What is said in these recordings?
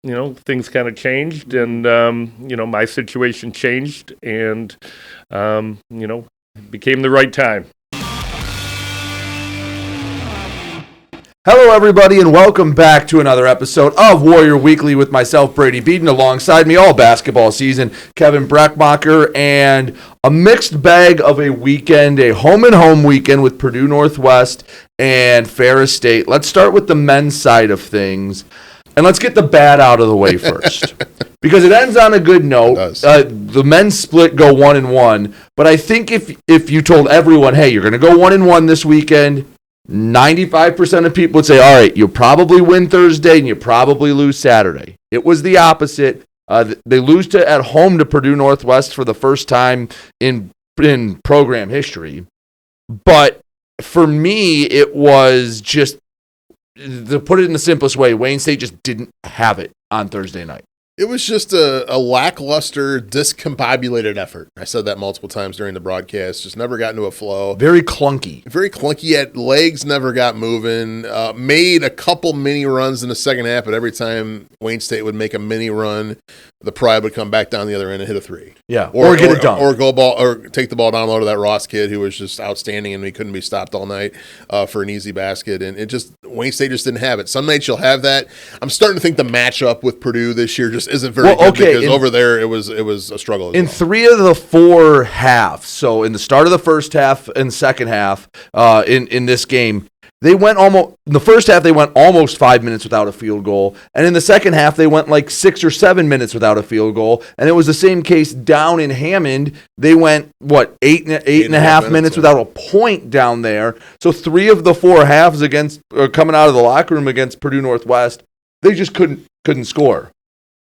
things kind of changed, and my situation changed, and it became the right time. Hello, everybody, and welcome back to another episode of Warrior Weekly with myself, Brady Beedon, alongside me all basketball season, Kevin Brechmacher, and a mixed bag of a weekend, a home-and-home weekend with Purdue Northwest and Ferris State. Let's start with the men's side of things, and let's get the bad out of the way first, because it ends on a good note. The men's split go 1-1, but I think if you told everyone, hey, you're going to go 1-1 this weekend, 95% of people would say, all right, you'll probably win Thursday and you probably lose Saturday. It was the opposite. They lose at home to Purdue Northwest for the first time in program history. But for me, it was just, to put it in the simplest way, Wayne State just didn't have it on Thursday night. It was just a lackluster, discombobulated effort. I said that multiple times during the broadcast. Just never got into a flow. Very clunky. Very clunky, yet legs never got moving. Made a couple mini runs in the second half, but every time Wayne State would make a mini run, the pride would come back down the other end and hit a three. Yeah, or get it done. Or take the ball down low to that Ross kid who was just outstanding and he couldn't be stopped all night for an easy basket. And Wayne State just didn't have it. Some nights you'll have that. I'm starting to think the matchup with Purdue this year just isn't very good because over there it was a struggle. In 3 of the 4 halves, so in the start of the first half and second half in this game, they went in the first half they went almost 5 minutes without a field goal, and in the second half they went like 6 or 7 minutes without a field goal, and it was the same case down in Hammond. They went eight and a half minutes without a point down there. So 3 of the 4 halves coming out of the locker room against Purdue Northwest, they just couldn't score.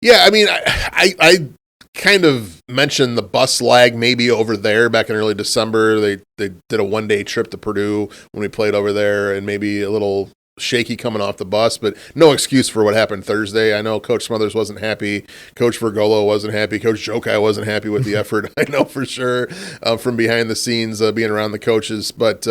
Yeah, I mean, I kind of mentioned the bus lag maybe over there back in early December. They did a one-day trip to Purdue when we played over there, and maybe a little shaky coming off the bus, but no excuse for what happened Thursday. I know Coach Smothers wasn't happy. Coach Vergolo wasn't happy. Coach Jokai wasn't happy with the effort. I know for sure from behind the scenes being around the coaches. But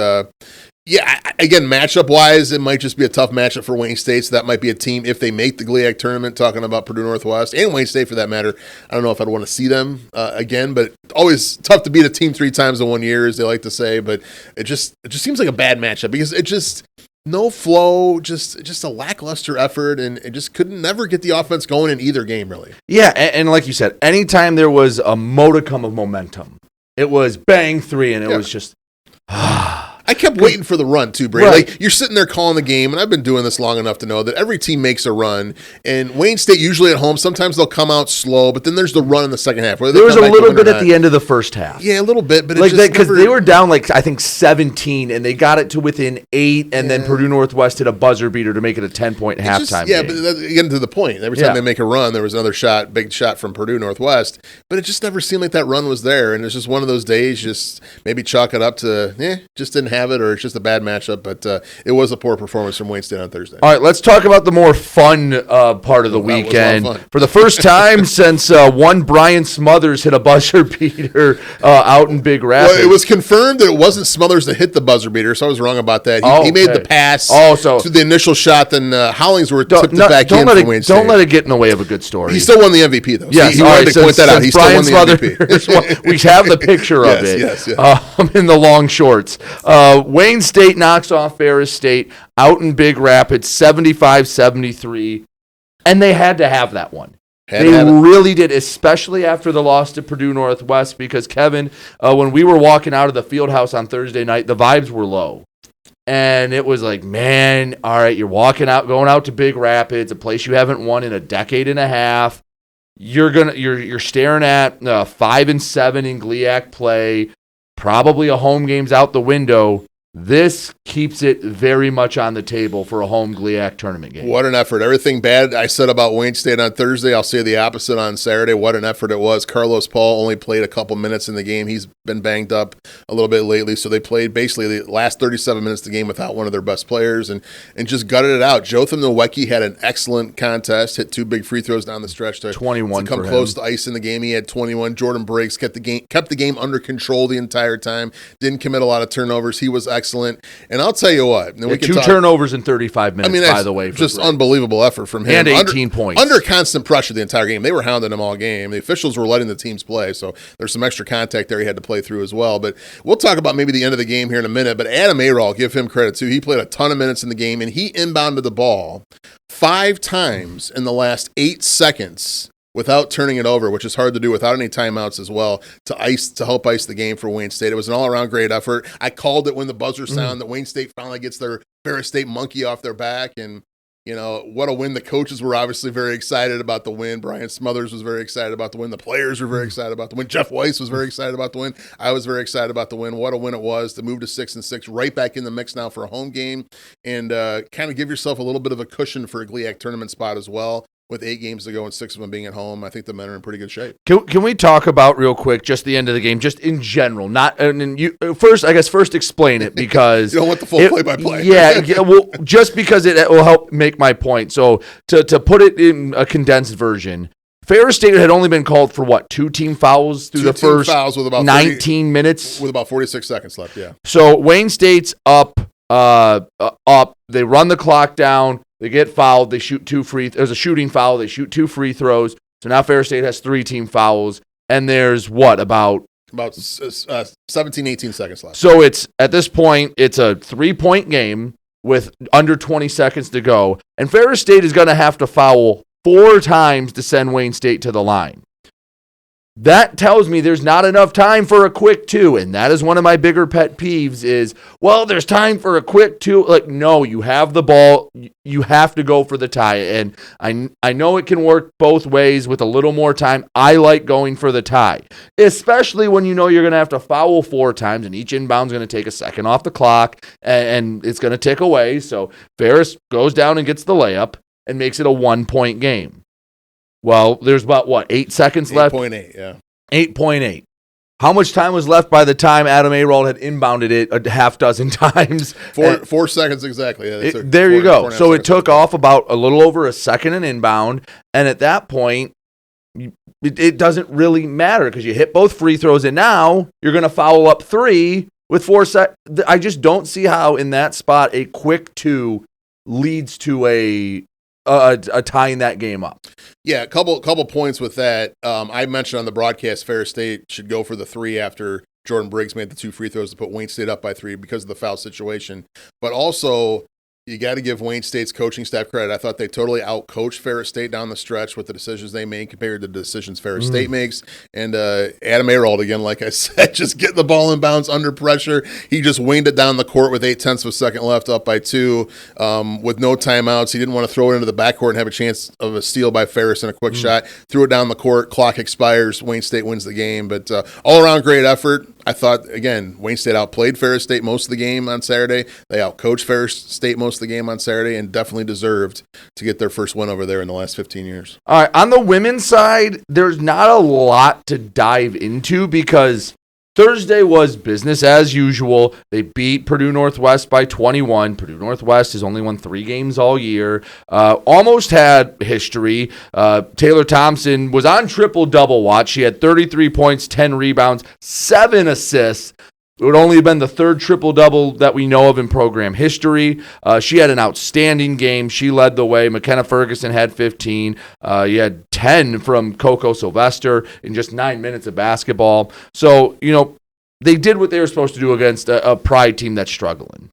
yeah, again, matchup-wise, it might just be a tough matchup for Wayne State, so that might be a team, if they make the GLIAC tournament, talking about Purdue Northwest, and Wayne State for that matter, I don't know if I'd want to see them again, but always tough to beat a team 3 times in 1 year, as they like to say, but it just seems like a bad matchup, because it just, no flow, just a lackluster effort, and it just never get the offense going in either game, really. Yeah, and like you said, anytime there was a modicum of momentum, it was bang 3, and it was just... I kept waiting for the run, too, Brady. Right. Like, you're sitting there calling the game, and I've been doing this long enough to know that every team makes a run, and Wayne State usually at home, sometimes they'll come out slow, but then there's the run in the second half. There was a little bit at the end of the first half. Yeah, a little bit, but because they were down, I think 17, and they got it to within 8, and then Purdue Northwest hit a buzzer beater to make it a 10-point halftime game. But again, to the point, every time they make a run, there was another big shot from Purdue Northwest, but it just never seemed like that run was there, and it's just one of those days, just maybe chalk it up to, just didn't have it, or it's just a bad matchup, but it was a poor performance from Wayne State on Thursday. All right, let's talk about the more fun part of the weekend. For the first time since one Brian Smothers hit a buzzer beater out in Big Rapids. Well, it was confirmed that it wasn't Smothers that hit the buzzer beater, so I was wrong about that. He made the pass to the initial shot, then Hollingsworth tipped it back in from Wayne State. Don't let it get in the way of a good story. He still won the MVP, though. Yes, he wanted to point that out. He still won the MVP. We have the picture of it in the long shorts. Wayne State knocks off Ferris State out in Big Rapids, 75-73, and they had to have that one. They really did, especially after the loss to Purdue Northwest, because, Kevin, when we were walking out of the field house on Thursday night, the vibes were low. And it was like, man, all right, you're going out to Big Rapids, a place you haven't won in a decade and a half. You're staring at 5-7 in GLIAC play, probably a home game's out the window. This keeps it very much on the table for a home GLIAC tournament game. What an effort. Everything bad I said about Wayne State on Thursday, I'll say the opposite on Saturday. What an effort it was. Carlos Paul only played a couple minutes in the game. He's been banged up a little bit lately, so they played basically the last 37 minutes of the game without one of their best players and just gutted it out. Jotham Nowicki had an excellent contest, hit 2 big free throws down the stretch to 21 to come close to ice in the game. He had 21. Jordan Briggs kept the game under control the entire time. Didn't commit a lot of turnovers. He was excellent. excellent. And I'll tell you what. Yeah, two turnovers in 35 minutes, by the way. Just unbelievable effort from him. And 18 points. Under constant pressure the entire game. They were hounding him all game. The officials were letting the teams play, so there's some extra contact there he had to play through as well. But we'll talk about maybe the end of the game here in a minute. But Adam Ayrault, give him credit too. He played a ton of minutes in the game, and he inbounded the ball 5 times in the last 8 seconds without turning it over, which is hard to do without any timeouts as well, to help ice the game for Wayne State. It was an all-around great effort. I called it when the buzzer sounded that Wayne State finally gets their Ferris State monkey off their back, and what a win. The coaches were obviously very excited about the win. Brian Smothers was very excited about the win. The players were very excited about the win. Jeff Weiss was very excited about the win. I was very excited about the win. What a win it was to move to 6-6, right back in the mix now for a home game, and kind of give yourself a little bit of a cushion for a GLIAC tournament spot as well. With 8 games to go and 6 of them being at home, I think the men are in pretty good shape. Can we talk about real quick just the end of the game, just in general? Not and you first. I guess first explain it because you don't want the full play-by-play. Yeah, well, just because it will help make my point. So to put it in a condensed version, Ferris State had only been called for 2 team fouls through the first fouls with about 19 minutes with about 46 seconds left. Yeah. So Wayne State's up. They run the clock down. They get fouled. They shoot 2 there's a shooting foul. They shoot 2 free throws. So now Ferris State has 3 team fouls. And there's about 17, 18 seconds left. So at this point, it's a 3-point game with under 20 seconds to go. And Ferris State is going to have to foul 4 times to send Wayne State to the line. That tells me there's not enough time for a quick 2, and that is one of my bigger pet peeves is, there's time for a quick 2. Like, no, you have the ball. You have to go for the tie, and I know it can work both ways with a little more time. I like going for the tie, especially when you know you're going to have to foul 4 times, and each inbound is going to take a second off the clock, and it's going to tick away. So Ferris goes down and gets the layup and makes it a 1-point game. Well, there's about, 8 seconds left? 8.8, yeah. 8.8. How much time was left by the time Adam Ayrault had inbounded it a half dozen times? 4 seconds exactly. Yeah, there you go. So it took off about a little over a second in inbound, and at that point, it doesn't really matter because you hit both free throws, and now you're going to foul up 3 with 4 seconds. I just don't see how in that spot a quick 2 leads to a tying that game up. Yeah, a couple points with that. I mentioned on the broadcast Ferris State should go for the 3 after Jordan Briggs made the 2 free throws to put Wayne State up by 3 because of the foul situation. But also, you got to give Wayne State's coaching staff credit. I thought they totally outcoached Ferris State down the stretch with the decisions they made compared to the decisions Ferris State makes. And Adam Ayrault, again, like I said, just getting the ball in bounds under pressure. He just winged it down the court with 0.8 of a second left, up by 2, with no timeouts. He didn't want to throw it into the backcourt and have a chance of a steal by Ferris and a quick shot. Threw it down the court. Clock expires. Wayne State wins the game. But all-around great effort. I thought, again, Wayne State outplayed Ferris State most of the game on Saturday. They outcoached Ferris State most of the game on Saturday and definitely deserved to get their first win over there in the last 15 years. All right, on the women's side, there's not a lot to dive into because Thursday was business as usual. They beat Purdue Northwest by 21. Purdue Northwest has only won 3 games all year. Almost had history. Taylor Thompson was on triple-double watch. She had 33 points, 10 rebounds, 7 assists. It would only have been the 3rd triple-double that we know of in program history. She had an outstanding game. She led the way. McKenna Ferguson had 15. You had 10 from Coco Sylvester in just 9 minutes of basketball. So, they did what they were supposed to do against a Pride team that's struggling.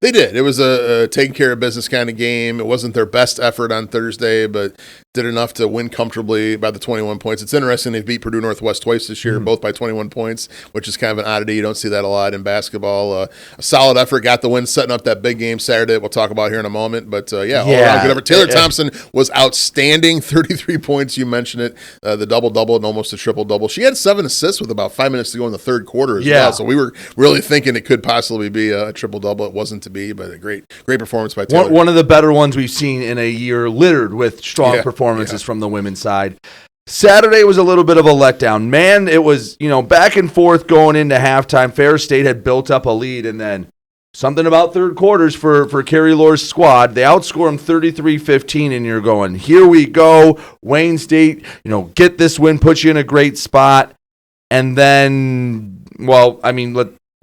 They did. It was a taking care of business kind of game. It wasn't their best effort on Thursday, but did enough to win comfortably by the 21 points. It's interesting they've beat Purdue Northwest twice this year, both by 21 points, which is kind of an oddity. You don't see that a lot in basketball. A solid effort, got the win, setting up that big game Saturday we'll talk about here in a moment. But, all around good effort. Taylor Thompson was outstanding, 33 points, you mentioned it, the double-double and almost a triple-double. She had 7 assists with about 5 minutes to go in the 3rd quarter as well, so we were really thinking it could possibly be a triple-double. It wasn't to be, but a great performance by Taylor. One of the better ones we've seen in a year, littered with strong performances from the women's side. Saturday was a little bit of a letdown. Man, it was, back and forth going into halftime. Ferris State had built up a lead, and then something about 3rd quarters for Carrie Lore's squad. They outscore them 33-15, and you're going, here we go. Wayne State, get this win, put you in a great spot. And then,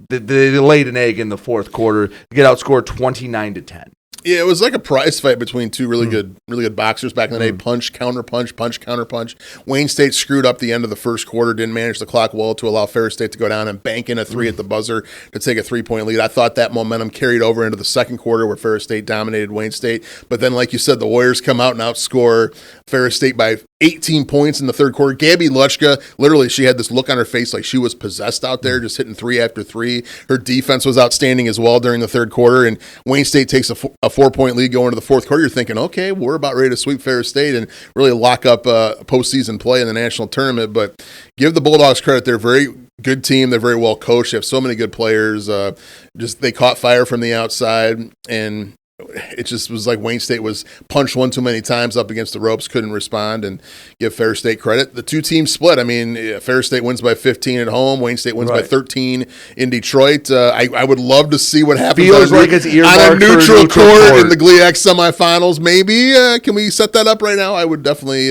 they laid an egg in the fourth quarter to get outscored 29-10. Yeah, it was like a prize fight between two really good boxers back in the day. Punch, counter punch, punch, counter punch. Wayne State screwed up the end of the first quarter, didn't manage the clock well to allow Ferris State to go down and bank in a three at the buzzer to take a 3-point lead. I thought that momentum carried over into the second quarter where Ferris State dominated Wayne State. But then, like you said, the Warriors come out and outscore Ferris State by 18 points in the third quarter. Gabby Luchka, literally, she had this look on her face like she was possessed out there, just hitting three after three. Her defense was outstanding as well during the third quarter, and Wayne State takes a 4-point lead going into the fourth quarter. You're thinking, okay, we're about ready to sweep Ferris State and really lock up postseason play in the national tournament. But give the Bulldogs credit. They're a very good team. They're very well coached. They have so many good players. They caught fire from the outside, and it just was like Wayne State was punched one too many times up against the ropes, couldn't respond, and give Ferris State credit. The two teams split. I mean, Ferris State wins by 15 at home. Wayne State wins by 13 in Detroit. I would love to see what happens Feels like it's on a neutral court in the GLIAC semifinals. Maybe can we set that up right now? I would definitely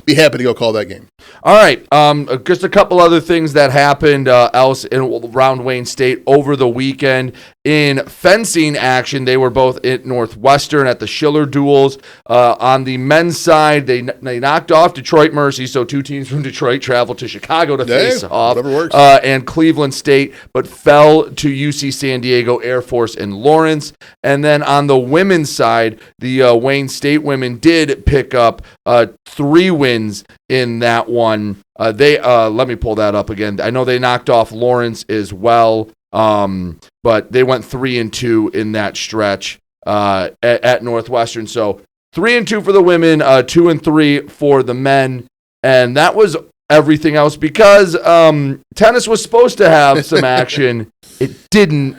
be happy to go call that game. All right, just a couple other things that happened else around Wayne State over the weekend. In fencing action, they were both at Northwestern at the Schiller duels. On the men's side, they knocked off Detroit Mercy, so two teams from Detroit traveled to Chicago to face off. Whatever works. And Cleveland State, but fell to UC San Diego Air Force in Lawrence. And then on the women's side, the Wayne State women did pick up 3 wins in that one. They let me pull that up again. I know they knocked off Lawrence as well, but they went 3-2 in that stretch at Northwestern. So 3-2 for the women, 2-3 for the men, and that was everything else because tennis was supposed to have some action. It didn't.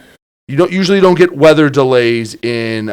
You usually don't get weather delays in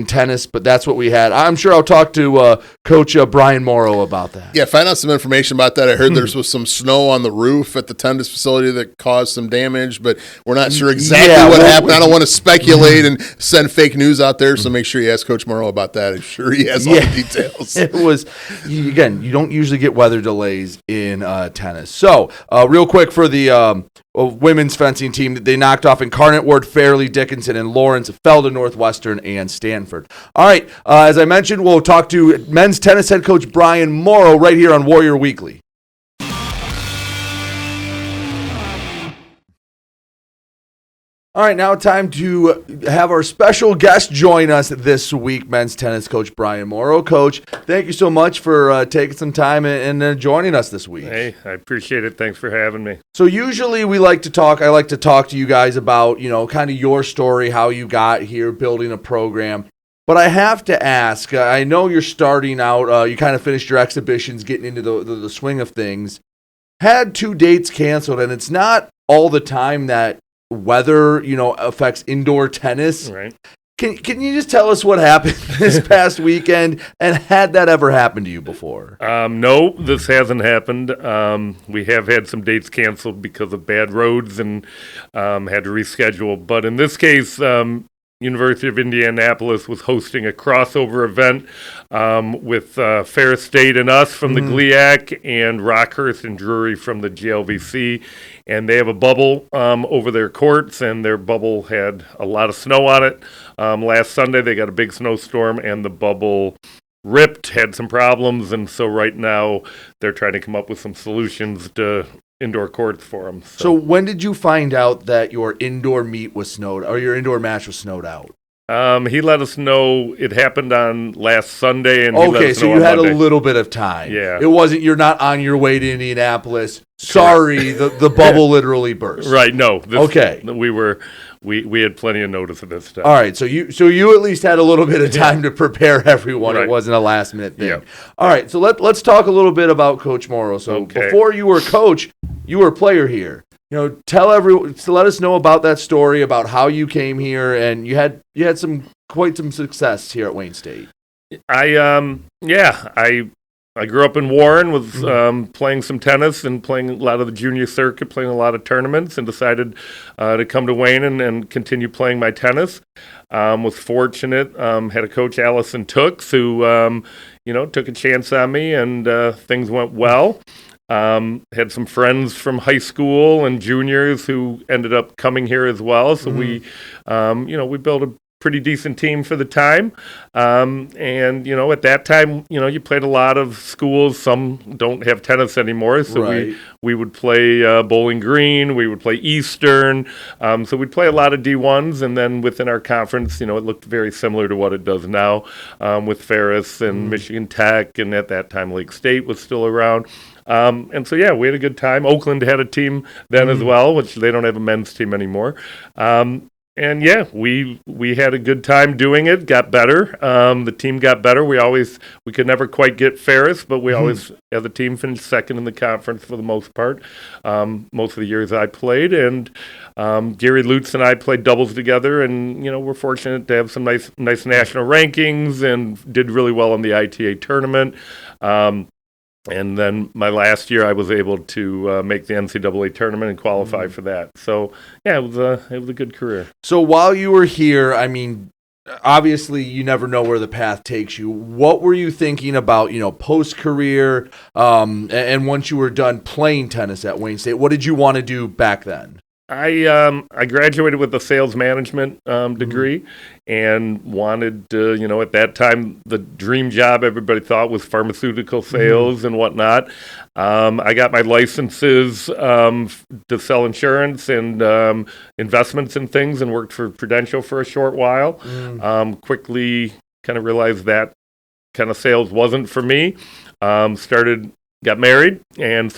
tennis, but that's what we had. I'm sure I'll talk to Coach Bryan Morrow about that. Yeah, find out some information about that. I heard there was some snow on the roof at the tennis facility that caused some damage, but we're not sure exactly what happened. I don't want to speculate and send fake news out there, so make sure you ask Coach Morrow about that. I'm sure he has all the details. It was, again, you don't usually get weather delays in tennis. So, real quick for the women's fencing team, they knocked off Incarnate Word, Fairleigh Dickinson, and Lawrence, fell to Northwestern and Stanford. All right, as I mentioned, we'll talk to men's tennis head coach Bryan Morrow right here on Warrior Weekly. All right, now time to have our special guest join us this week, men's tennis coach Bryan Morrow. Coach, thank you so much for taking some time and joining us this week. Hey, I appreciate it. Thanks for having me. So usually I like to talk to you guys about, kind of your story, how you got here, building a program. But I have to ask, I know you're starting out, you kind of finished your exhibitions, getting into the swing of things. Had 2 dates canceled, and it's not all the time that weather, affects indoor tennis. Right. Can you just tell us what happened this past weekend, and had that ever happened to you before? No, this hasn't happened. We have had some dates canceled because of bad roads and had to reschedule. But in this case, University of Indianapolis was hosting a crossover event with Ferris State and us from the GLIAC and Rockhurst and Drury from the GLVC. And they have a bubble over their courts, and their bubble had a lot of snow on it. Last Sunday, they got a big snowstorm, and the bubble ripped, had some problems. And so right now, they're trying to come up with some solutions to indoor courts for them. So when did you find out that your indoor meet was snowed, or your indoor match was snowed out? He let us know it happened on last Sunday, and okay, so you had Monday. A little bit of time. Yeah, it wasn't. You're not on your way to Indianapolis. Sorry, the bubble literally burst. Right? No. Okay. We had plenty of notice of this stuff. All right, so you at least had a little bit of time to prepare everyone. Right. It wasn't a last minute thing. Yep. All right, so let's talk a little bit about Coach Morrow. So before you were coach, you were a player here. Tell everyone, to let us know about that story, about how you came here, and you had quite some success here at Wayne State. I grew up in Warren, was playing some tennis and playing a lot of the junior circuit, playing a lot of tournaments, and decided to come to Wayne and continue playing my tennis. Was fortunate, had a coach, Allison Tooks, who took a chance on me, and things went well. Had some friends from high school and juniors who ended up coming here as well. So we built a pretty decent team for the time. And, at that time, you played a lot of schools. Some don't have tennis anymore. So Right. we would play Bowling Green. We would play Eastern. So we'd play a lot of D1s. And then within our conference, it looked very similar to what it does now with Ferris and Michigan Tech. And at that time, Lake State was still around. And so, we had a good time. Oakland had a team then as well, which they don't have a men's team anymore. And we had a good time doing it. Got better. The team got better. We could never quite get Ferris, but we always, as a team, finished second in the conference for the most part. Most of the years I played, and Gary Lutz and I played doubles together, and we're fortunate to have some nice national rankings, and did really well in the ITA tournament. And then my last year, I was able to make the NCAA tournament and qualify for that. So, it was a good career. So while you were here, I mean, obviously you never know where the path takes you. What were you thinking about, post-career, and once you were done playing tennis at Wayne State? What did you want to do back then? I graduated with a sales management degree, and wanted to, at that time, the dream job everybody thought was pharmaceutical sales and whatnot. I got my licenses to sell insurance and investments and things, and worked for Prudential for a short while. Quickly kind of realized that kind of sales wasn't for me. Got married and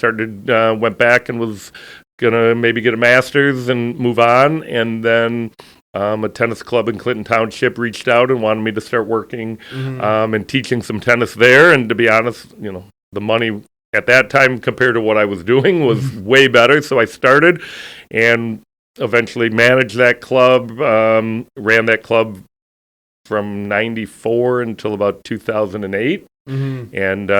went back and was gonna maybe get a master's and move on, and then a tennis club in Clinton Township reached out and wanted me to start working and teaching some tennis there. And to be honest, the money at that time compared to what I was doing was way better. So I started and eventually managed that club, ran that club from 94 until about 2008. And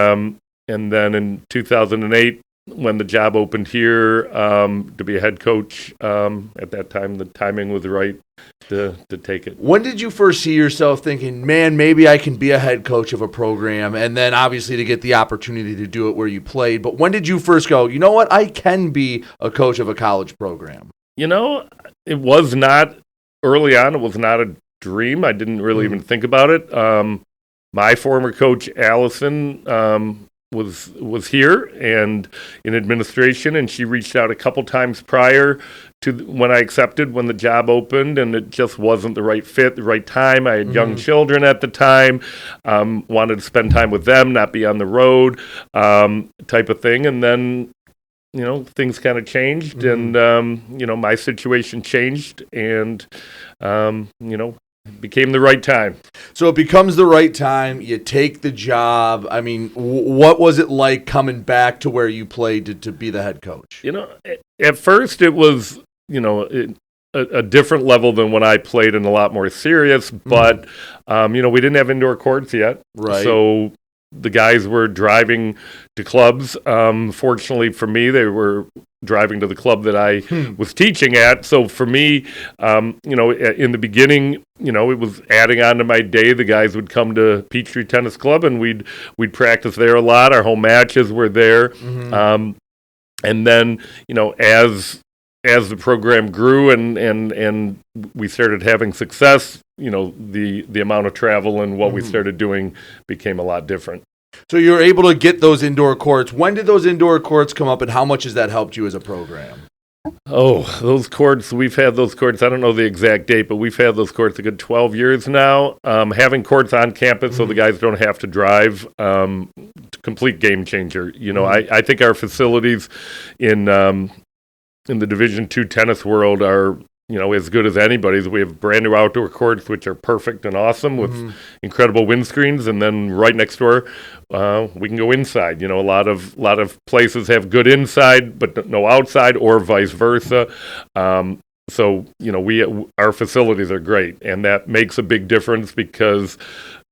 then in 2008, when the job opened here to be a head coach, at that time, the timing was right to take it. When did you first see yourself thinking, man, maybe I can be a head coach of a program, and then obviously to get the opportunity to do it where you played? But when did you first go, you know what, I can be a coach of a college program? It was not, early on, it was not a dream. I didn't really even think about it. My former coach, Allison, was here and in administration, and she reached out a couple times prior to when I accepted, when the job opened, and it just wasn't the right fit, the right time. I had young children at the time, wanted to spend time with them, not be on the road, type of thing. And then, things kind of changed, and, my situation changed, and, became the right time. So it becomes the right time. You take the job. I mean, what was it like coming back to where you played to be the head coach? At first it was, a different level than when I played, and a lot more serious. But, we didn't have indoor courts yet. Right. So the guys were driving to clubs. Fortunately for me, they were driving to the club that I was teaching at. So for me, in the beginning, it was adding on to my day. The guys would come to Peachtree Tennis Club, and we'd practice there a lot. Our home matches were there. And then, as the program grew and we started having success, the amount of travel and what we started doing became a lot different. So you're able to get those indoor courts. When did those indoor courts come up, and how much has that helped you as a program? Oh, those courts, we've had those courts, I don't know the exact date, but we've had those courts a good 12 years now. Having courts on campus so the guys don't have to drive, complete game changer. I think our facilities in the Division II tennis world are, as good as anybody's. We have brand new outdoor courts, which are perfect and awesome with incredible windscreens. And then right next door, we can go inside. A lot of places have good inside, but no outside, or vice versa. So, our facilities are great, and that makes a big difference because,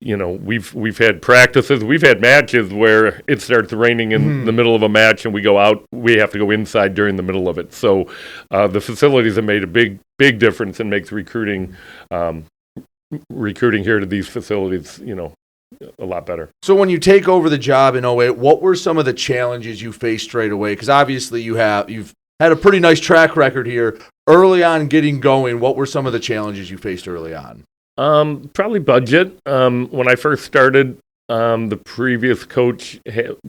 we've had practices, we've had matches where it starts raining in the middle of a match, and we go out, we have to go inside during the middle of it. So the facilities have made a big difference and makes recruiting here to these facilities, a lot better. So when you take over the job in 08, what were some of the challenges you faced straight away? Because obviously you've had a pretty nice track record here. Early on getting going, what were some of the challenges you faced early on? Probably budget. When I first started, the previous coach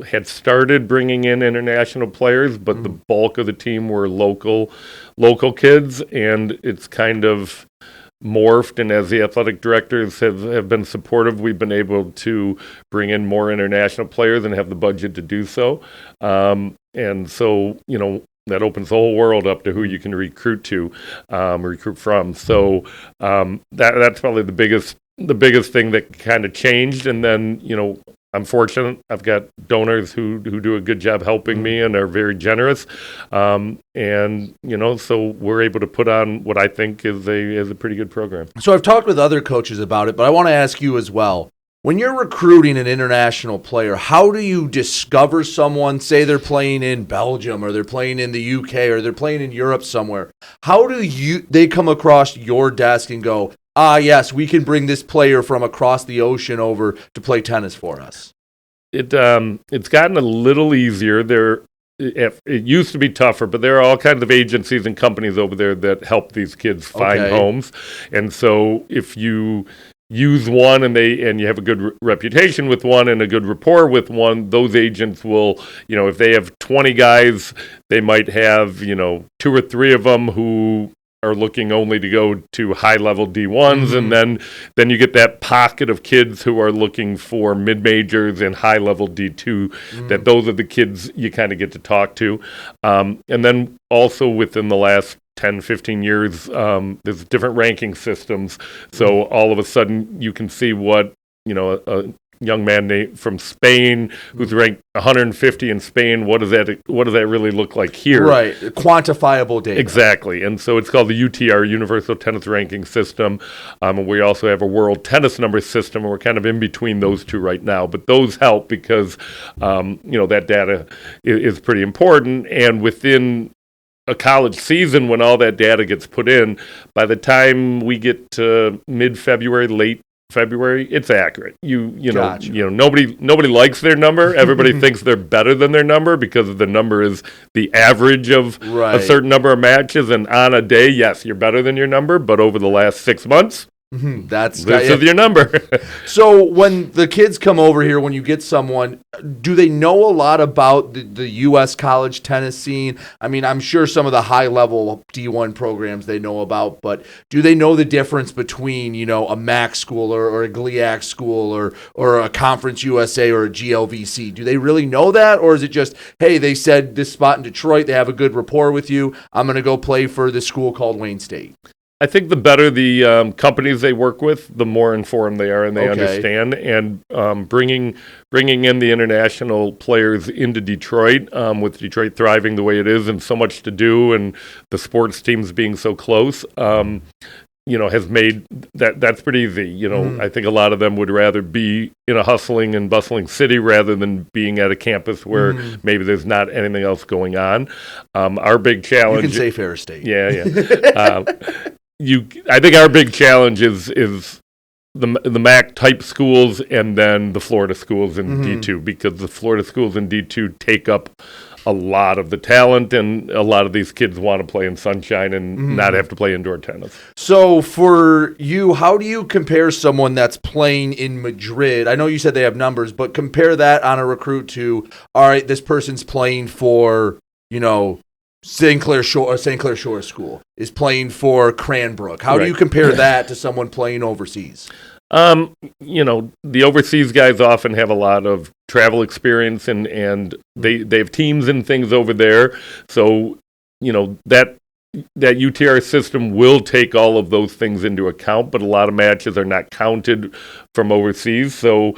had started bringing in international players, but the bulk of the team were local kids, and it's kind of morphed. And as the athletic directors have been supportive, we've been able to bring in more international players and have the budget to do so. And so, that opens the whole world up to who you can recruit from. So that's probably the biggest thing that kind of changed. And then, I'm fortunate. I've got donors who do a good job helping me and are very generous. So we're able to put on what I think is a pretty good program. So I've talked with other coaches about it, but I want to ask you as well. When you're recruiting an international player, how do you discover someone, say they're playing in Belgium or they're playing in the UK or they're playing in Europe somewhere? How do they come across your desk and go, yes, we can bring this player from across the ocean over to play tennis for us? It's gotten a little easier. It used to be tougher, but there are all kinds of agencies and companies over there that help these kids find homes. And so if you use one and you have a good reputation with one and a good rapport with one, those agents will, if they have 20 guys, they might have, 2 or 3 of them who are looking only to go to high-level D1s, and then you get that pocket of kids who are looking for mid-majors and high-level D2, that those are the kids you kind of get to talk to. And then also within the last 10, 15 years, there's different ranking systems. So all of a sudden you can see what, a young man from Spain who's ranked 150 in Spain, what does that really look like here? Right, quantifiable data. Exactly. And so it's called the UTR, Universal Tennis Ranking System. And we also have a World Tennis Number System, and we're kind of in between those two right now. But those help because, that data is pretty important. And within a college season, when all that data gets put in, by the time we get to mid-February, late February, it's accurate. Gotcha. Nobody likes their number. Everybody thinks they're better than their number because the number is the average of a certain number of matches. And on a day, yes, you're better than your number. But over the last 6 months, this is your number. So when the kids come over here, when you get someone, do they know a lot about the U.S. college tennis scene? I mean, I'm sure some of the high-level D1 programs they know about, but do they know the difference between, a MAC school or a GLIAC school or a Conference USA or a GLVC? Do they really know that? Or is it just, hey, they said this spot in Detroit, they have a good rapport with you, I'm going to go play for this school called Wayne State? I think the better the companies they work with, the more informed they are and they understand. And bringing in the international players into Detroit, with Detroit thriving the way it is and so much to do, and the sports teams being so close, has made that's pretty easy. I think a lot of them would rather be in a hustling and bustling city rather than being at a campus where maybe there's not anything else going on. Our big challenge. You can say Ferris State. Yeah. I think our big challenge is the MAC type schools and then the Florida schools in D2, because the Florida schools in D2 take up a lot of the talent, and a lot of these kids want to play in sunshine and not have to play indoor tennis. So for you, how do you compare someone that's playing in Madrid? I know you said they have numbers, but compare that on a recruit to, all right, this person's playing for, St. Clair Shore School is playing for Cranbrook. How do you compare that to someone playing overseas? The overseas guys often have a lot of travel experience and they have teams and things over there. So, that UTR system will take all of those things into account, but a lot of matches are not counted from overseas. So,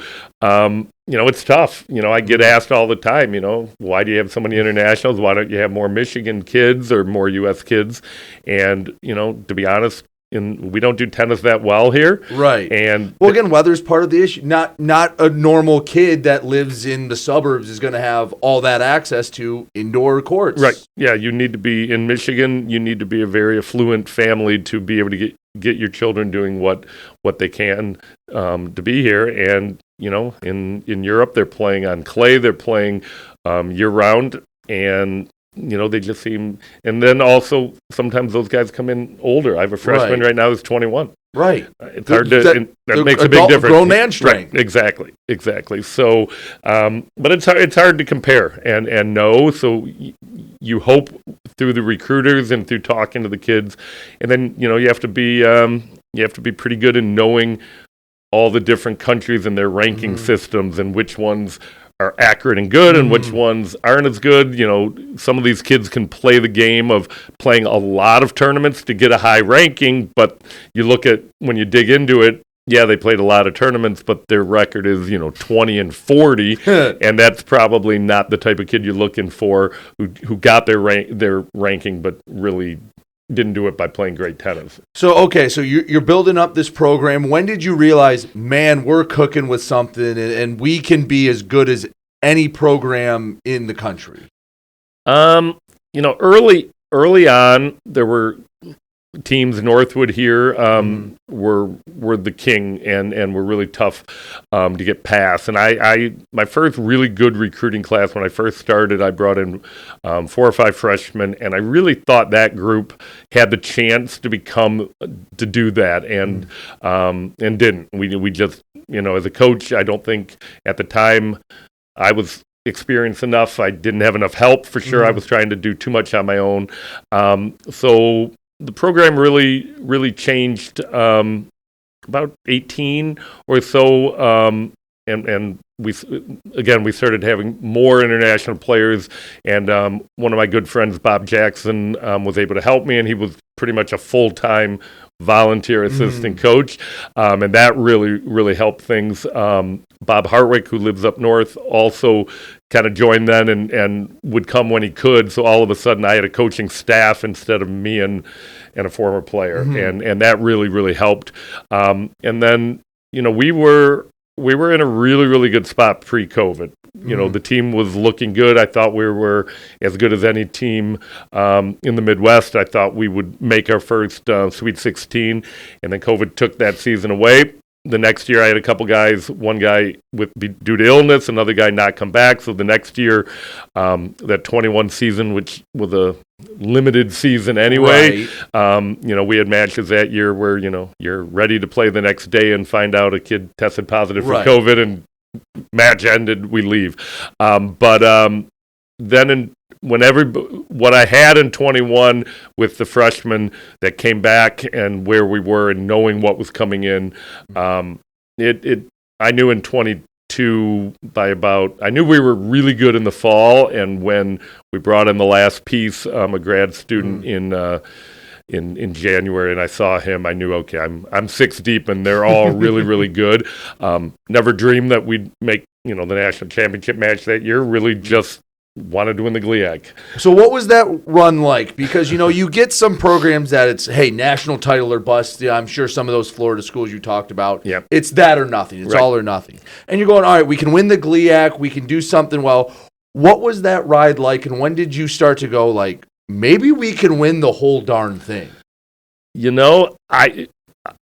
it's tough. I get asked all the time, why do you have so many internationals? Why don't you have more Michigan kids or more U.S. kids? And, to be honest, we don't do tennis that well here. Right. And again, weather's part of the issue. Not a normal kid that lives in the suburbs is going to have all that access to indoor courts. Right. Yeah, you need to be in Michigan. You need to be a very affluent family to be able to get your children doing what they can to be here. And in Europe, they're playing on clay, they're playing year round, and they just seem. And then also sometimes those guys come in older. I have a freshman right now who's 21. Right. It's hard to. That makes a big difference. Grown man strength. Right. Exactly. So, but it's hard to compare and know. So you hope through the recruiters and through talking to the kids, and then you have to be pretty good in knowing all the different countries and their ranking systems and which ones are accurate and good and which ones aren't as good. Some of these kids can play the game of playing a lot of tournaments to get a high ranking, but you look at when you dig into it, they played a lot of tournaments, but their record is 20 and 40, and that's probably not the type of kid you're looking for who got their ranking but really didn't do it by playing great tennis. So you're building up this program. When did you realize, man, we're cooking with something and we can be as good as any program in the country? Early on, there were teams. Northwood here were the king and were really tough to get past. And my first really good recruiting class when I first started, I brought in 4 or 5 freshmen, and I really thought that group had the chance to do that, and didn't. We just as a coach, I don't think at the time I was experienced enough. I didn't have enough help for sure. I was trying to do too much on my own. So the program really changed about 18 or so, and we started having more international players, and one of my good friends, Bob Jackson, was able to help me, and he was pretty much a full-time volunteer assistant coach, and that really helped things. Bob Hartwick, who lives up north, also kind of joined then and would come when he could. So all of a sudden, I had a coaching staff instead of me and a former player, and that really helped. And then we were in a really good spot pre-COVID. The team was looking good. I thought we were as good as any team in the Midwest. I thought we would make our first Sweet 16, and then COVID took that season away. The next year, I had a couple guys, one guy due to illness, another guy not come back. So the next year, that 21 season, which was a limited season anyway, we had matches that year where, you're ready to play the next day and find out a kid tested positive for COVID, and match ended, we leave. Then what I had in 21 with the freshmen that came back and where we were and knowing what was coming in, I knew in 22 I knew we were really good in the fall, and when we brought in the last piece, a grad student in January, and I saw him, I knew, okay, I'm 6 deep, and they're all really good. Never dreamed that we'd make the national championship match that year. Really just wanted to win the GLIAC. So what was that run like? Because, you get some programs that it's, hey, national title or bust. Yeah, I'm sure some of those Florida schools you talked about, it's that or nothing. It's all or nothing. And you're going, all right, we can win the GLIAC. We can do something well. What was that ride like, and when did you start to go, like, maybe we can win the whole darn thing?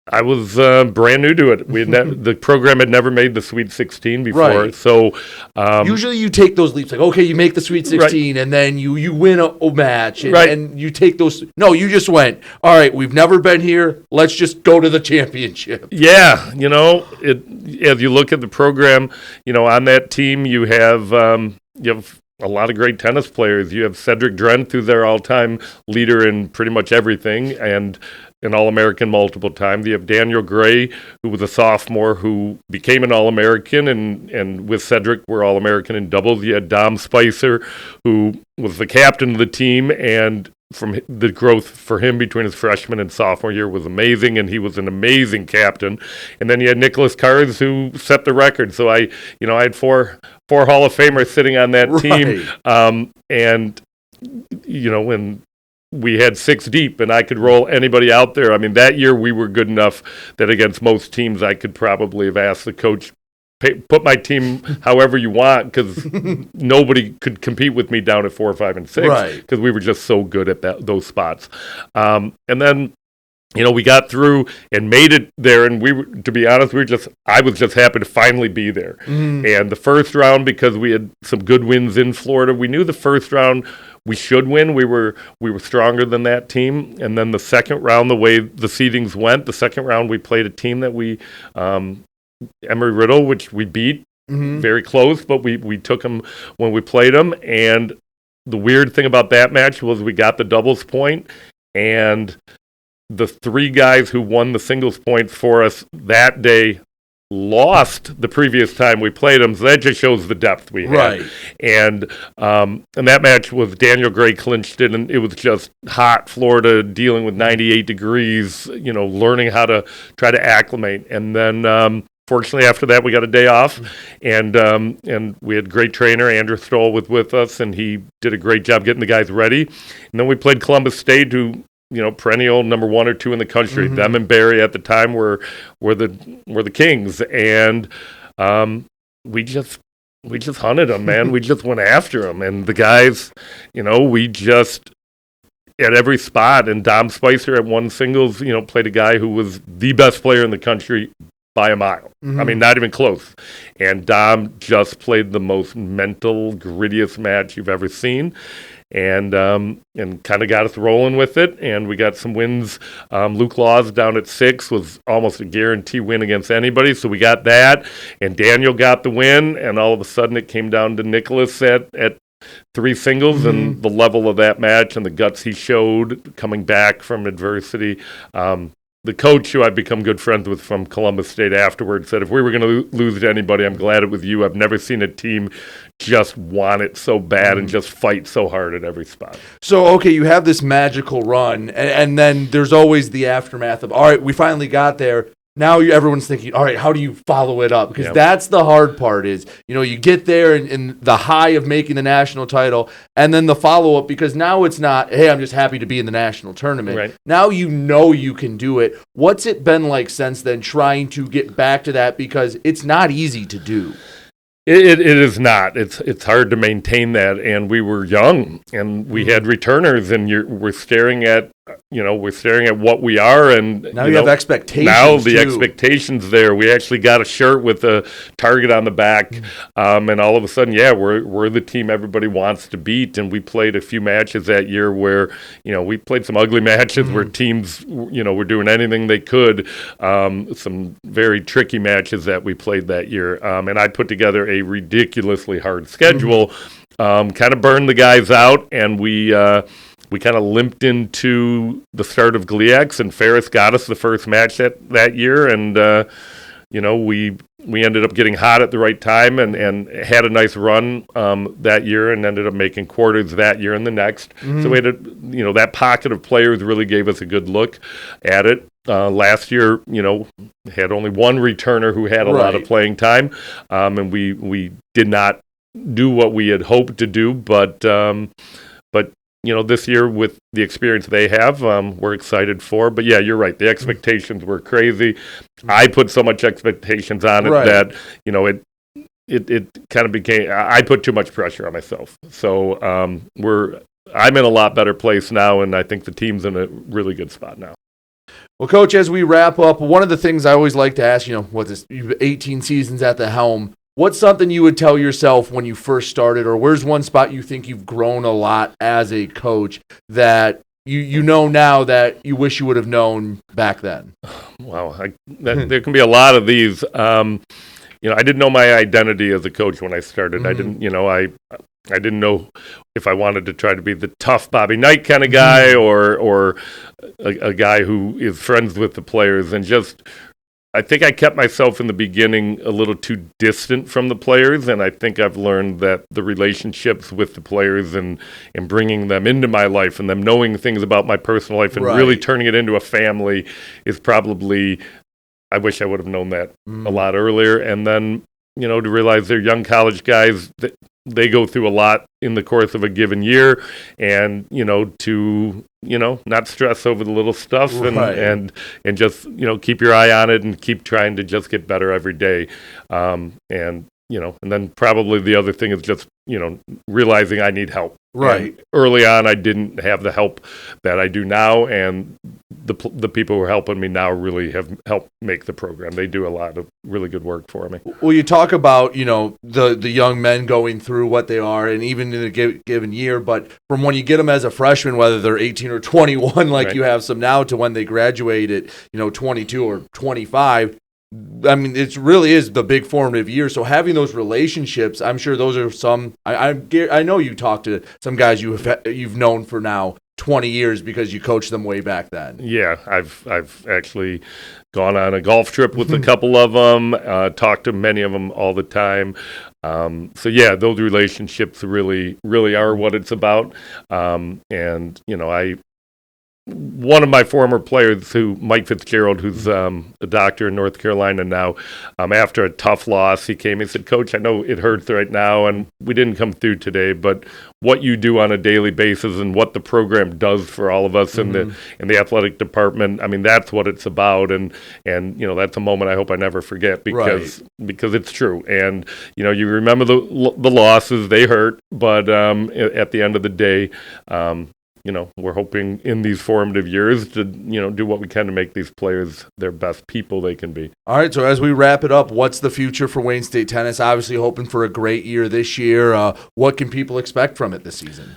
I was brand new to it. The program had never made the Sweet 16 before. Right. So usually you take those leaps, like, okay, you make the Sweet 16, and then you win a match, and you take those. No, you just went, all right, we've never been here. Let's just go to the championship. Yeah, as you look at the program, on that team you have a lot of great tennis players. You have Cedric Drent, who's their all-time leader in pretty much everything, and an All-American multiple times. You have Daniel Gray, who was a sophomore, who became an All-American, and with Cedric were All-American in doubles. You had Dom Spicer, who was the captain of the team, and from the growth for him between his freshman and sophomore year was amazing, and he was an amazing captain. And then you had Nicholas Cars, who set the record. So I had four Hall of Famers sitting on that team, and when we had 6 deep, and I could roll anybody out there. I mean, that year we were good enough that against most teams, I could probably have asked the coach, put my team however you want, because nobody could compete with me down at 4, 5, and 6, because we were just so good at those spots. And then we got through and made it there, and to be honest, I was just happy to finally be there. And the first round, because we had some good wins in Florida, we knew the first round we should win. We were stronger than that team. And then the second round, the way the seedings went, the second round we played a team that Emory-Riddle, which we beat very close, but we took them when we played them. And the weird thing about that match was we got the doubles point, and the three guys who won the singles points for us that day lost the previous time we played them, so that just shows the depth we had. Right. And that match was Daniel Gray clinched it, and it was just hot Florida, dealing with 98 degrees, learning how to try to acclimate. And then fortunately, after that, we got a day off, and we had a great trainer. Andrew Stoll was with us, and he did a great job getting the guys ready. And then we played Columbus State, who perennial number 1 or 2 in the country. Them and Barry at the time were the kings, and we just hunted them, man. We just went after them, and the guys, we just at every spot. And Dom Spicer at one singles, played a guy who was the best player in the country by a mile. I mean, not even close. And Dom just played the most mental, grittiest match you've ever seen. And kind of got us rolling with it, and we got some wins. Luke Laws down at 6 was almost a guarantee win against anybody, so we got that. And Daniel got the win, and all of a sudden it came down to Nicholas at 3 singles, and the level of that match and the guts he showed coming back from adversity. The coach, who I've become good friends with from Columbus State afterwards, said, if we were going to lose to anybody, I'm glad it was you. I've never seen a team just want it so bad and just fight so hard at every spot. So, okay, you have this magical run, and then there's always the aftermath of, all right, we finally got there. Now everyone's thinking, all right, how do you follow it up? Because that's the hard part is, you get there in the high of making the national title, and then the follow-up, because now it's not, hey, I'm just happy to be in the national tournament. Right. Now you can do it. What's it been like since then, trying to get back to that? Because it's not easy to do. It is not. It's hard to maintain that, and we were young, and we had returners, and we're staring at what we are, and now you have expectations. Now the expectations there. We actually got a shirt with a target on the back, and all of a sudden, we're the team everybody wants to beat. And we played a few matches that year where we played some ugly matches where teams were doing anything they could. Some very tricky matches that we played that year, and I put together a ridiculously hard schedule. Kind of burned the guys out, and we kind of limped into the start of GLIACs, and Ferris got us the first match that year, and we ended up getting hot at the right time and had a nice run that year, and ended up making quarters that year and the next. So we had that pocket of players really gave us a good look at it. Last year, had only one returner who had a lot of playing time, and we did not do what we had hoped to do, but this year with the experience they have, we're excited for. But yeah, you're right. The expectations were crazy. I put so much expectations on it that it kind of became. I put too much pressure on myself. So I'm in a lot better place now, and I think the team's in a really good spot now. Well, Coach, as we wrap up, one of the things I always like to ask, you've 18 seasons at the helm. What's something you would tell yourself when you first started, or where's one spot you think you've grown a lot as a coach that you know now that you wish you would have known back then? Wow, there can be a lot of these. I didn't know my identity as a coach when I started. I didn't, I didn't know if I wanted to try to be the tough Bobby Knight kind of guy or a guy who is friends with the players, and just. I think I kept myself in the beginning a little too distant from the players, and I think I've learned that the relationships with the players and bringing them into my life and them knowing things about my personal life and really turning it into a family is probably, I wish I would have known that a lot earlier. And then, to realize they're young college guys, they go through a lot in the course of a given year, and, to not stress over the little stuff and just, keep your eye on it and keep trying to just get better every day. And then probably the other thing is just, realizing I need help. Right. And early on, I didn't have the help that I do now, and the people who are helping me now really have helped make the program. They do a lot of really good work for me. Well, you talk about, the young men going through what they are, and even in a given year, but from when you get them as a freshman, whether they're 18 or 21, like Right. you have some now, to when they graduate at, 22 or 25, I mean, it really is the big formative year. So having those relationships, I'm sure those are some. I know you talked to some guys you've known for now 20 years because you coached them way back then. Yeah, I've actually gone on a golf trip with a couple of them, talked to many of them all the time. So yeah, those relationships really are what it's about. And one of my former players, Mike Fitzgerald, who's a doctor in North Carolina now, after a tough loss, he came and said, "Coach, I know it hurts right now, and we didn't come through today, but what you do on a daily basis and what the program does for all of us in the athletic department, I mean, that's what it's about." And that's a moment I hope I never forget because it's true. And you remember the losses; they hurt, but at the end of the day. We're hoping in these formative years to, do what we can to make these players their best people they can be. All right, so as we wrap it up, what's the future for Wayne State tennis? Obviously hoping for a great year this year. What can people expect from it this season?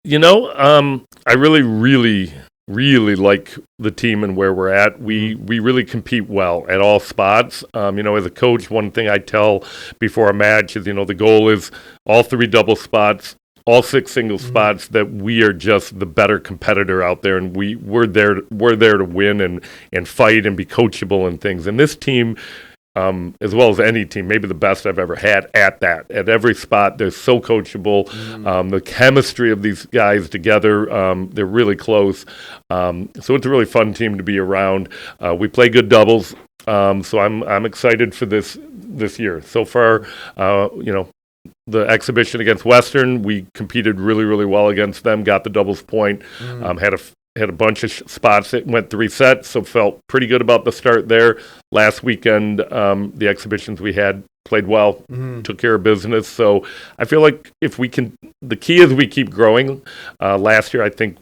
I really like the team and where we're at. We really compete well at all spots. As a coach, one thing I tell before a match is, the goal is all 3 double spots, all 6 single spots, that we are just the better competitor out there, and we're there to win and fight and be coachable and things. And this team, as well as any team, maybe the best I've ever had at that. At every spot, they're so coachable. The chemistry of these guys together, they're really close. So it's a really fun team to be around. We play good doubles, so I'm excited for this year. So far, the exhibition against Western, we competed really well against them, got the doubles point, had a bunch of spots that went 3 sets, so felt pretty good about the start there. Last weekend, the exhibitions we had played well, took care of business. So I feel like the key is we keep growing. Last year, I think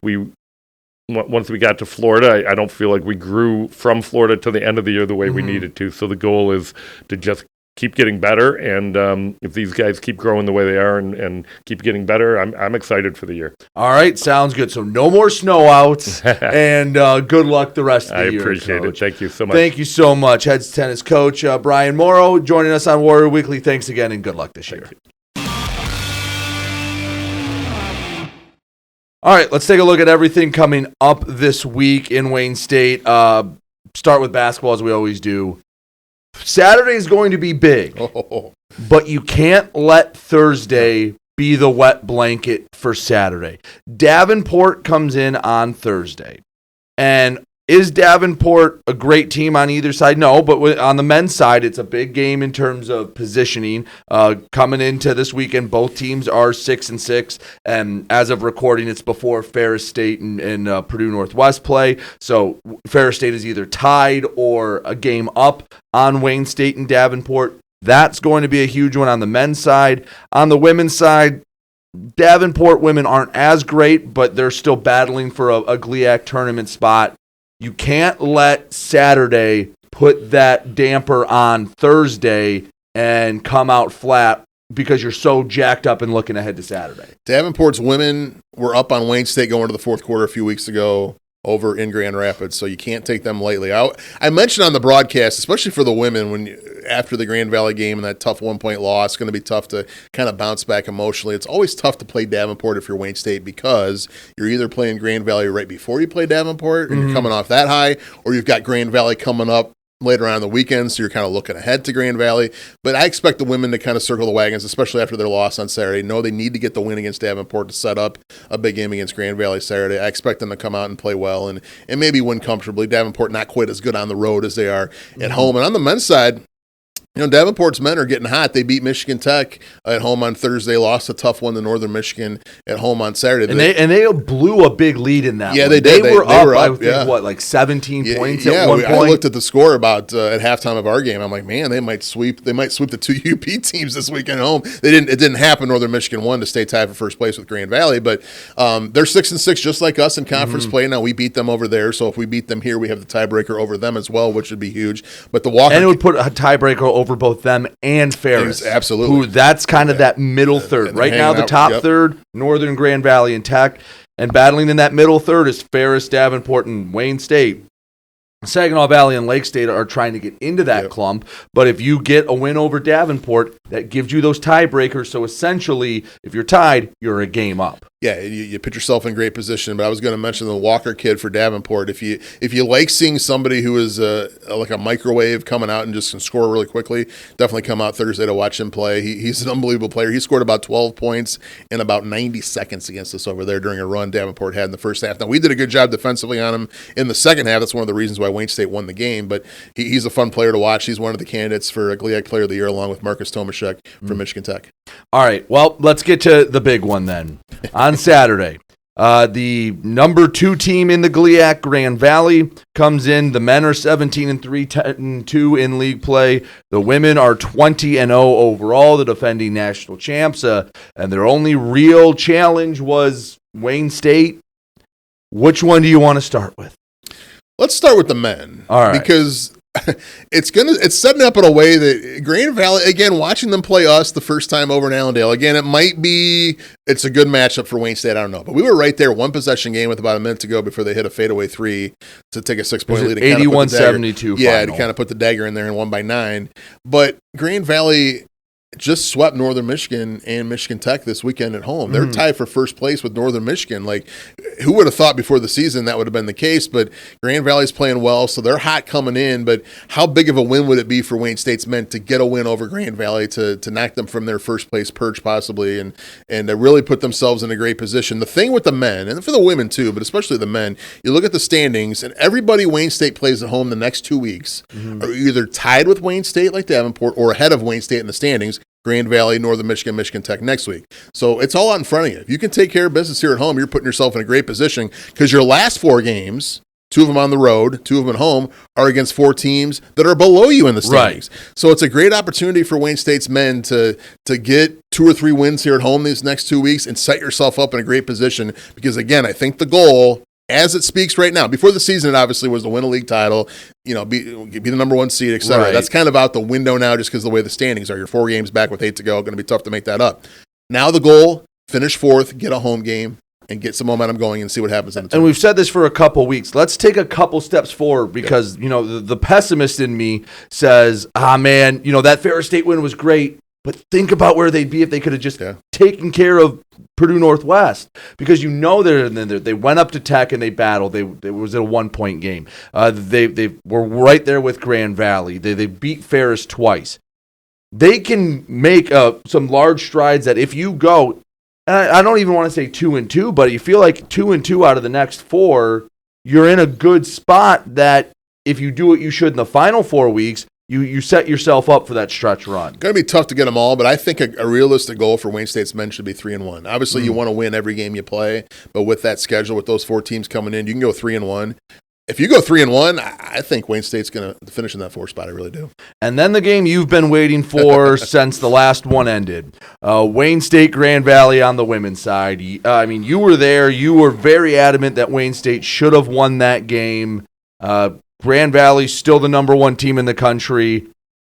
once we got to Florida, I don't feel like we grew from Florida to the end of the year the way we needed to. So the goal is to just keep getting better, and if these guys keep growing the way they are and keep getting better, I'm excited for the year. All right, sounds good. So no more snow outs, and good luck the rest of the year. I appreciate Coach. it. Thank you so much. Thank you so much. Heads tennis coach Bryan Morrow joining us on Warrior Weekly. Thanks again, and good luck this year. All right, let's take a look at everything coming up this week in Wayne State. Start with basketball as we always do. Saturday is going to be big, but you can't let Thursday be the wet blanket for Saturday. Davenport comes in on Thursday. And is Davenport a great team on either side? No, but on the men's side, it's a big game in terms of positioning. Coming into this weekend, both teams are 6-6, and as of recording, it's before Ferris State and Purdue Northwest play. So Ferris State is either tied or a game up on Wayne State and Davenport. That's going to be a huge one on the men's side. On the women's side, Davenport women aren't as great, but they're still battling for a GLIAC tournament spot. You can't let Saturday put that damper on Thursday and come out flat because you're so jacked up and looking ahead to Saturday. Davenport's women were up on Wayne State going into the fourth quarter a few weeks ago over in Grand Rapids, so you can't take them lightly. I mentioned on the broadcast, especially for the women, after the Grand Valley game and that tough 1-point loss, it's going to be tough to kind of bounce back emotionally. It's always tough to play Davenport if you're Wayne State because you're either playing Grand Valley right before you play Davenport and you're coming off that high, or you've got Grand Valley coming up later on in the weekend, so you're kind of looking ahead to Grand Valley. But I expect the women to kind of circle the wagons, especially after their loss on Saturday. No, they need to get the win against Davenport to set up a big game against Grand Valley Saturday. I expect them to come out and play well and maybe win comfortably. Davenport not quite as good on the road as they are at home. And on the men's side, Davenport's men are getting hot. They beat Michigan Tech at home on Thursday, lost a tough one to Northern Michigan at home on Saturday. And they blew a big lead in that. Yeah, one. they did. They were up. I think yeah. like 17 points at one point. I looked at the score about at halftime of our game. I'm like, man, they might sweep the two UP teams this weekend at home. It didn't happen. Northern Michigan won to stay tied for first place with Grand Valley, but they're 6-6 just like us in conference play. Now we beat them over there, so if we beat them here, we have the tiebreaker over them as well, which would be huge. But the Walker, and it would put a tiebreaker over both them and Ferris. Absolutely. Who that's kind of that middle third. Right now, the top third, Northern, Grand Valley, and Tech. And battling in that middle third is Ferris, Davenport, and Wayne State. Saginaw Valley and Lake State are trying to get into that clump, but if you get a win over Davenport, that gives you those tiebreakers. So essentially, if you're tied, you're a game up. Yeah, you put yourself in great position. But I was going to mention the Walker kid for Davenport. If you like seeing somebody who is like a microwave coming out and just can score really quickly, definitely come out Thursday to watch him play. He's an unbelievable player. He scored about 12 points in about 90 seconds against us over there during a run Davenport had in the first half. Now, we did a good job defensively on him in the second half. That's one of the reasons why Wayne State won the game. But he's a fun player to watch. He's one of the candidates for a GLIAC Player of the Year along with Marcus Tomaszek from Michigan Tech. All right, well, let's get to the big one then. On Saturday, the number 2 team in the GLIAC, Grand Valley, comes in. The men are 17-3, 10-2 in league play. The women are 20-0 overall, the defending national champs. And their only real challenge was Wayne State. Which one do you want to start with? Let's start with the men. All right. Because it's setting up in a way that Grand Valley, again, watching them play us the first time over in Allendale, again, it's a good matchup for Wayne State. I don't know. But we were right there, one possession game with about a minute to go before they hit a fadeaway 3 to take a 6-point lead. 81-72 Yeah, final. to kind of put the dagger in there and won by 9. But Grand Valley just swept Northern Michigan and Michigan Tech this weekend at home. They're tied for first place with Northern Michigan. Like, who would have thought before the season that would have been the case? But Grand Valley's playing well, so they're hot coming in. But how big of a win would it be for Wayne State's men to get a win over Grand Valley to knock them from their first place perch possibly and to really put themselves in a great position? The thing with the men, and for the women too, but especially the men, you look at the standings, and everybody Wayne State plays at home the next 2 weeks are either tied with Wayne State like Davenport or ahead of Wayne State in the standings. Grand Valley, Northern Michigan, Michigan Tech next week. So it's all out in front of you. If you can take care of business here at home, you're putting yourself in a great position because your last 4 games, 2 of them on the road, 2 of them at home, are against 4 teams that are below you in the standings. Right. So it's a great opportunity for Wayne State's men to get 2 or 3 wins here at home these next 2 weeks and set yourself up in a great position because, again, I think the goal – as it speaks right now, before the season, it obviously was to win a league title, be the number 1 seed, et cetera. Right. That's kind of out the window now just because of the way the standings are. You're 4 games back with 8 to go. Going to be tough to make that up. Now the goal, finish 4th, get a home game, and get some momentum going and see what happens in the tournament. And we've said this for a couple weeks. Let's take a couple steps forward because, the pessimist in me says, man, that Ferris State win was great. But think about where they'd be if they could have just taken care of Purdue Northwest, because they went up to Tech and they battled. It was a 1-point game. They were right there with Grand Valley. They beat Ferris twice. They can make some large strides that if you go, and I don't even want to say 2-2, but you feel like 2-2 out of the next 4, you're in a good spot that if you do what you should in the final 4 weeks, You set yourself up for that stretch run. Going to be tough to get them all, but I think a realistic goal for Wayne State's men should be 3-1. Obviously, you want to win every game you play, but with that schedule, with those 4 teams coming in, you can go 3-1. If you go 3-1, I think Wayne State's going to finish in that 4th spot. I really do. And then the game you've been waiting for since the last one ended. Wayne State, Grand Valley on the women's side. You were there. You were very adamant that Wayne State should have won that game. Grand Valley's still the number 1 team in the country.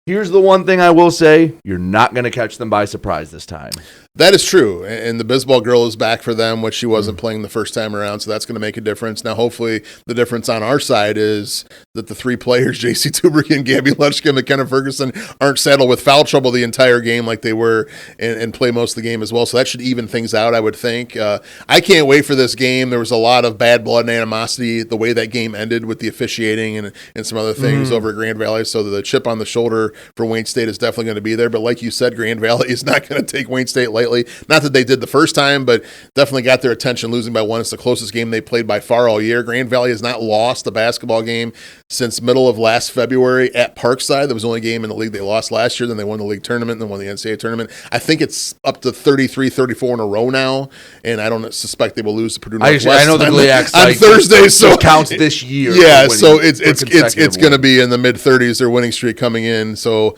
Here's the one thing I will say. You're not going to catch them by surprise this time. That is true, and the Bisbal girl is back for them, which she wasn't playing the first time around, so that's going to make a difference. Now, hopefully, the difference on our side is that the 3 players, J.C. Tubrick and Gabby Lutschke and McKenna Ferguson, aren't saddled with foul trouble the entire game like they were and play most of the game as well, so that should even things out, I would think. I can't wait for this game. There was a lot of bad blood and animosity the way that game ended with the officiating and some other things over at Grand Valley, so the chip on the shoulder for Wayne State is definitely going to be there, but like you said, Grand Valley is not going to take Wayne State lightly. slightly. Not that they did the first time, but definitely got their attention losing by 1. It's the closest game they played by far all year. Grand Valley has not lost a basketball game since middle of last February at Parkside. That was the only game in the league they lost last year. Then they won the league tournament and then won the NCAA tournament. I think it's up to 33, 34 in a row now, and I don't suspect they will lose to Purdue Northwest. I know the GLIAC on Thursday, so counts this year. Yeah, so it's going to be in the mid-30s. Their winning streak coming in, so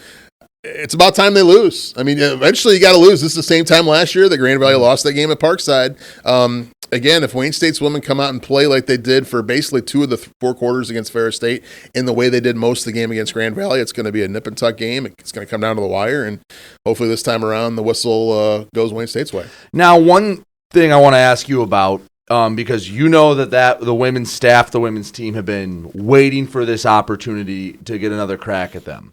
it's about time they lose. I mean, eventually you got to lose. This is the same time last year that Grand Valley lost that game at Parkside. Again, if Wayne State's women come out and play like they did for basically 2 of the 4 quarters against Ferris State in the way they did most of the game against Grand Valley, it's going to be a nip-and-tuck game. It's going to come down to the wire, and hopefully this time around the whistle goes Wayne State's way. Now, one thing I want to ask you about, because you know that the women's staff, the women's team have been waiting for this opportunity to get another crack at them.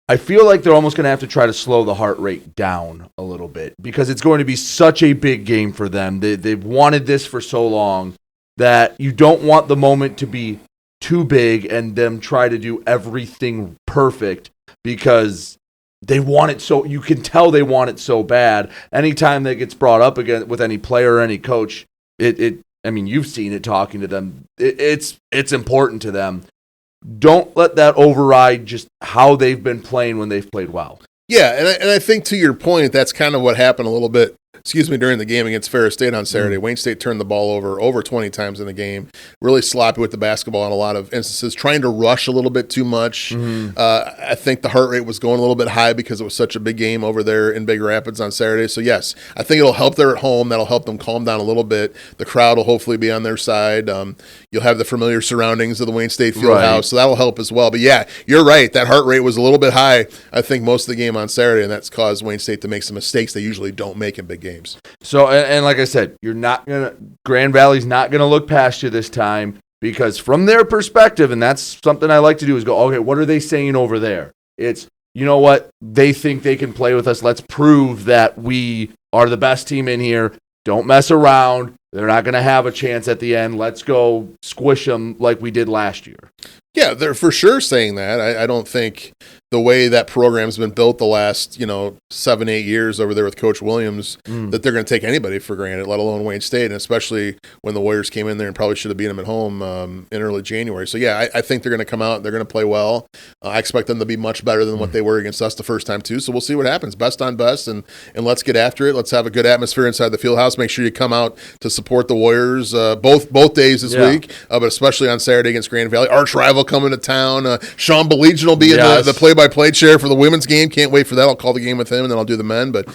I feel like they're almost going to have to try to slow the heart rate down a little bit because it's going to be such a big game for them. They've wanted this for so long that you don't want the moment to be too big and them try to do everything perfect because they want it so, you can tell they want it so bad. Anytime that gets brought up again with any player or any coach, I mean, you've seen it talking to them. It's important to them. Don't let that override just how they've been playing when they've played well. Yeah, and I think to your point, that's kind of what happened a little bit during the game against Ferris State on Saturday. Wayne State turned the ball over 20 times in the game, really sloppy with the basketball in a lot of instances, trying to rush a little bit too much. I think the heart rate was going a little bit high because it was such a big game over there in Big Rapids on Saturday. So, yes, I think it'll help there at home. That'll help them calm down a little bit. The crowd will hopefully be on their side. You'll have the familiar surroundings of the Wayne State Fieldhouse, so that'll help as well. But, yeah, you're right. That heart rate was a little bit high, I think, most of the game on Saturday, and that's caused Wayne State to make some mistakes they usually don't make in big games. So, and like I said, Grand Valley's not gonna look past you this time because from their perspective, and that's something I like to do is go, okay, what are they saying over there? It's, you know what, they think they can play with us. Let's prove that we are the best team in here. Don't mess around. They're not gonna have a chance at the end. Let's go squish them like we did last year. Yeah, they're for sure saying that. I don't think the way that program's been built the last, 7-8 years over there with Coach Williams, that they're going to take anybody for granted, let alone Wayne State, and especially when the Warriors came in there and probably should have beat them at home in early January. So, yeah, I think they're going to come out. They're going to play well. I expect them to be much better than what they were against us the first time, too. So we'll see what happens. Best on best, and let's get after it. Let's have a good atmosphere inside the Fieldhouse. Make sure you come out to support the Warriors both days this week, but especially on Saturday against Grand Valley. Arch rival coming to town. Sean Belegian will be in the play-by-play chair for the women's game. Can't wait for that. I'll call the game with him, and then I'll do the men. But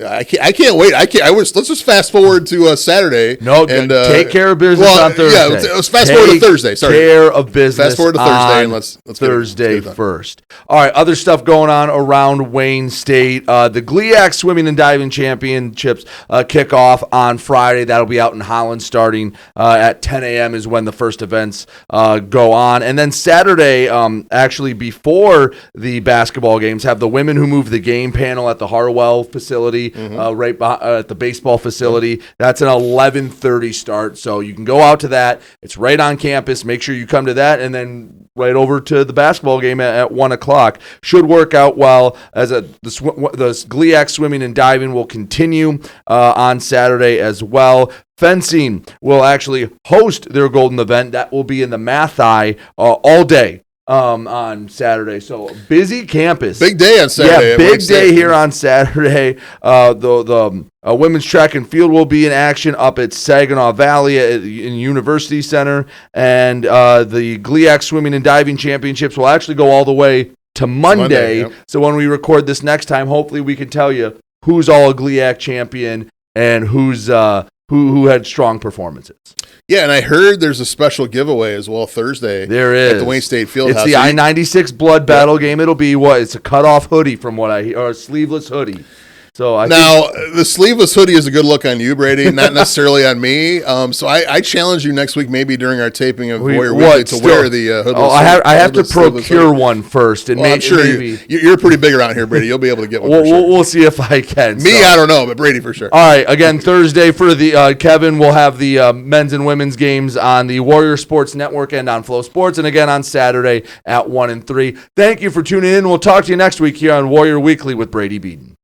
I can't wait. Let's just fast forward to Saturday. No, and take care of business on Thursday. Yeah, let's fast forward to Thursday. Sorry, care of business. Fast forward to Thursday, and let's Thursday get it first. All right, other stuff going on around Wayne State. The GLIAC Swimming and Diving Championships kick off on Friday. That'll be out in Holland starting at 10 a.m. is when the first events go on. And then Saturday, actually before the basketball games, have the Women Who Move the Game panel at the Harwell facility, right at the baseball facility. That's an 11:30 start, so you can go out to that. It's right on campus. Make sure you come to that, and then right over to the basketball game at 1 o'clock. Should work out well, as the GLIAC Swimming and Diving will continue on Saturday as well. Fencing will actually host their golden event. That will be in the Mathi all day on Saturday. So busy campus. Big day on Saturday. Yeah, big day here on Saturday. The women's track and field will be in action up at Saginaw Valley in University Center. And the GLIAC Swimming and Diving Championships will actually go all the way to Monday. Yep. So when we record this next time, hopefully we can tell you who's all a GLIAC champion and who's who had strong performances. Yeah, and I heard there's a special giveaway as well Thursday. There is. At the Wayne State Fieldhouse. It's the I-96 blood battle game. It'll be it's a cutoff hoodie from what I hear, or a sleeveless hoodie. So the sleeveless hoodie is a good look on you, Brady, not necessarily on me. So I challenge you next week, maybe during our taping of Warrior Weekly, to wear the hoodless. Oh, I have to procure one first, and I'm sure you're pretty big around here, Brady. You'll be able to get one. We'll see if I can. Me, I don't know, but Brady for sure. All right, again Thursday for the Kevin will have the men's and women's games on the Warrior Sports Network and on Flow Sports, and again on Saturday at 1 and 3. Thank you for tuning in. We'll talk to you next week here on Warrior Weekly with Brady Beedon.